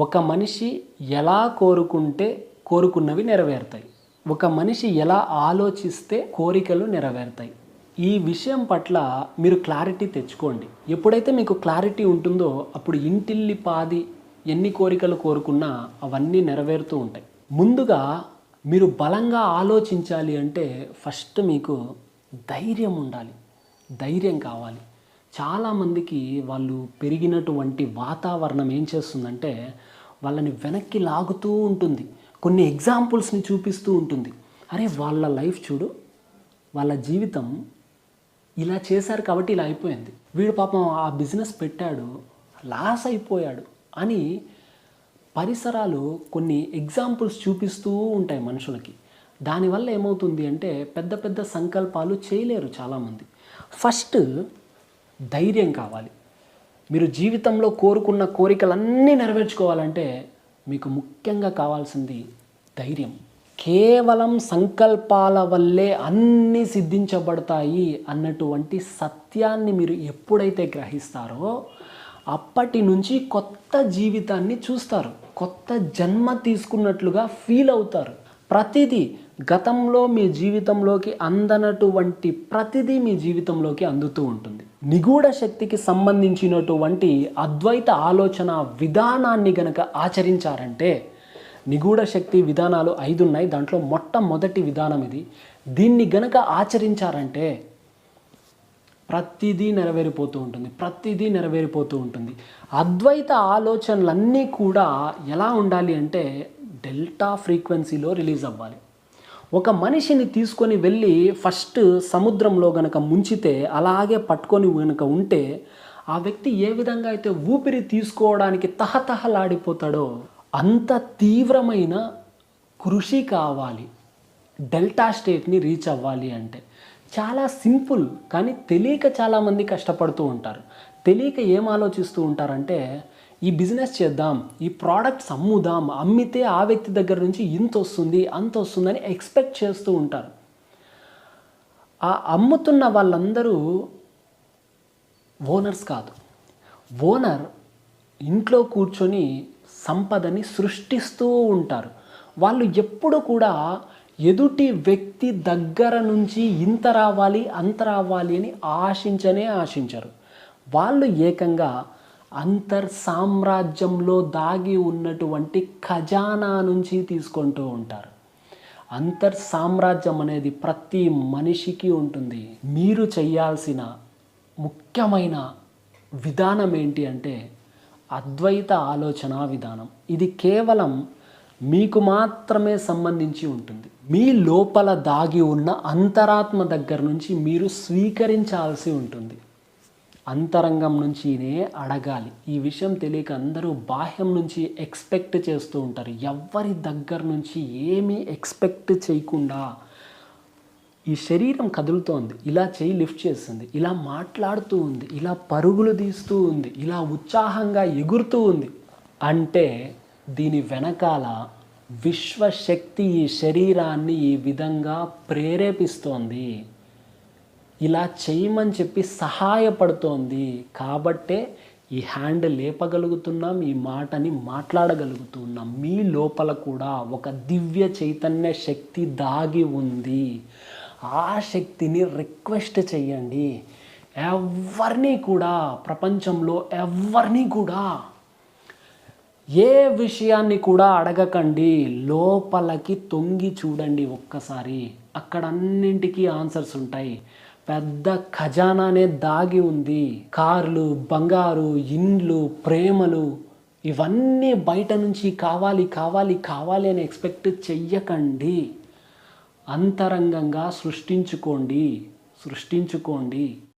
ఒక మనిషి ఎలా కోరుకుంటే కోరుకున్నవి నెరవేరుతాయి. ఒక మనిషి ఎలా ఆలోచిస్తే కోరికలు నెరవేరుతాయి. ఈ విషయం పట్ల మీరు క్లారిటీ తెచ్చుకోండి. ఎప్పుడైతే మీకు క్లారిటీ ఉంటుందో అప్పుడు ఇంటిల్లిపాది ఎన్ని కోరికలు కోరుకున్నా అవన్నీ నెరవేరుతూ ఉంటాయి. ముందుగా మీరు బలంగా ఆలోచించాలి అంటే ఫస్ట్ మీకు ధైర్యం ఉండాలి. ధైర్యం కావాలి. చాలామందికి వాళ్ళు పెరిగినటువంటి వాతావరణం ఏం చేస్తుందంటే వాళ్ళని వెనక్కి లాగుతూ ఉంటుంది. కొన్ని ఎగ్జాంపుల్స్ని చూపిస్తూ ఉంటుంది. అరే వాళ్ళ లైఫ్ చూడు, వాళ్ళ జీవితం ఇలా చేశారు కాబట్టి ఇలా అయిపోయింది, వీడు పాపం ఆ బిజినెస్ పెట్టాడు లాస్ అయిపోయాడు అని పరిసరాలు కొన్ని ఎగ్జాంపుల్స్ చూపిస్తూ ఉంటాయి మనుషులకి. దానివల్ల ఏమవుతుంది అంటే పెద్ద పెద్ద సంకల్పాలు చేయలేరు చాలామంది. ఫస్ట్ ధైర్యం కావాలి. మీరు జీవితంలో కోరుకున్న కోరికలన్నీ నెరవేర్చుకోవాలంటే మీకు ముఖ్యంగా కావాల్సింది ధైర్యం. కేవలం సంకల్పాల వల్లే అన్నీ సిద్ధించబడతాయి అన్నటువంటి సత్యాన్ని మీరు ఎప్పుడైతే గ్రహిస్తారో అప్పటి నుంచి కొత్త జీవితాన్ని చూస్తారు. కొత్త జన్మ తీసుకున్నట్లుగా ఫీల్ అవుతారు. ప్రతిదీ గతంలో మీ జీవితంలోకి అందనటువంటి ప్రతిదీ మీ జీవితంలోకి అందుతూ ఉంటుంది. నిగూఢ శక్తికి సంబంధించినటువంటి అద్వైత ఆలోచన విధానాన్ని గనక ఆచరించారంటే, నిగూఢ శక్తి విధానాలు 5 ఉన్నాయి. దాంట్లో మొట్టమొదటి విధానం ఇది. దీన్ని గనక ఆచరించారంటే ప్రతిదీ నెరవేరిపోతూ ఉంటుంది. అద్వైత ఆలోచనలన్నీ కూడా ఎలా ఉండాలి అంటే డెల్టా ఫ్రీక్వెన్సీలో రిలీజ్ అవ్వాలి. ఒక మనిషిని తీసుకొని వెళ్ళి ఫస్ట్ సముద్రంలో గనక ముంచితే అలాగే పట్టుకొని గనక ఉంటే ఆ వ్యక్తి ఏ విధంగా అయితే ఊపిరి తీసుకోవడానికి తహతహలాడిపోతాడో అంత తీవ్రమైన కృషి కావాలి డెల్టా స్టేట్ని రీచ్ అవ్వాలి అంటే. చాలా సింపుల్, కానీ తెలియక చాలామంది కష్టపడుతూ ఉంటారు. తెలియక ఏం ఆలోచిస్తూ ఉంటారంటే ఈ బిజినెస్ చేద్దాం, ఈ ప్రోడక్ట్స్ అమ్ముదాం, అమ్మితే ఆ వ్యక్తి దగ్గర నుంచి ఇంత వస్తుంది అంత వస్తుందని ఎక్స్పెక్ట్ చేస్తూ ఉంటారు. ఆ అమ్ముతున్న వాళ్ళందరూ ఓనర్స్ కాదు. ఓనర్ ఇంట్లో కూర్చొని సంపదని సృష్టిస్తూ ఉంటారు. వాళ్ళు ఎప్పుడు కూడా ఎదుటి వ్యక్తి దగ్గర నుంచి ఇంత రావాలి అంత రావాలి అని ఆశించరు. వాళ్ళు ఏకంగా సామ్రాజ్యంలో దాగి ఉన్నటువంటి ఖజానా నుంచి తీసుకుంటూ ఉంటారు. సామ్రాజ్యం అనేది ప్రతి మనిషికి ఉంటుంది. మీరు చేయాల్సిన ముఖ్యమైన విధానం ఏంటి అంటే అద్వైత ఆలోచన విధానం. ఇది కేవలం మీకు మాత్రమే సంబంధించి ఉంటుంది. మీ లోపల దాగి ఉన్న అంతరాత్మ దగ్గర నుంచి మీరు స్వీకరించాల్సి ఉంటుంది. అంతరంగం నుంచినే అడగాలి. ఈ విషయం తెలియక అందరూ బాహ్యం నుంచి ఎక్స్పెక్ట్ చేస్తూ ఉంటారు. ఎవరి దగ్గర నుంచి ఏమీ ఎక్స్పెక్ట్ చేయకుండా ఈ శరీరం కదులుతోంది, ఇలా చేయి లిఫ్ట్ చేస్తుంది, ఇలా మాట్లాడుతూ ఉంది, ఇలా పరుగులు తీస్తూ ఉంది, ఇలా ఉత్సాహంగా ఎగురుతూ ఉంది అంటే దీని వెనకాల విశ్వశక్తి ఈ శరీరాన్ని ఈ విధంగా ప్రేరేపిస్తోంది, ఇలా చేయమని చెప్పి సహాయపడుతోంది. కాబట్టే ఈ హ్యాండ్ లేపగలుగుతున్నాం, ఈ మాటని మాట్లాడగలుగుతున్నాం. మీ లోపల కూడా ఒక దివ్య చైతన్య శక్తి దాగి ఉంది. ఆ శక్తిని రిక్వెస్ట్ చెయ్యండి. ఎవరిని కూడా, ప్రపంచంలో ఎవరిని కూడా ఏ విషయాన్ని కూడా అడగకండి. లోపలికి తొంగి చూడండి ఒక్కసారి. అక్కడ అన్నింటికీ ఆన్సర్స్ ఉంటాయి. పెద్ద ఖజానానే దాగి ఉంది. కార్లు, బంగారు, ఇండ్లు, ప్రేమలు ఇవన్నీ బయట నుంచి కావాలి కావాలి కావాలి అని ఎక్స్పెక్ట్ చెయ్యకండి. అంతరంగంగా సృష్టించుకోండి.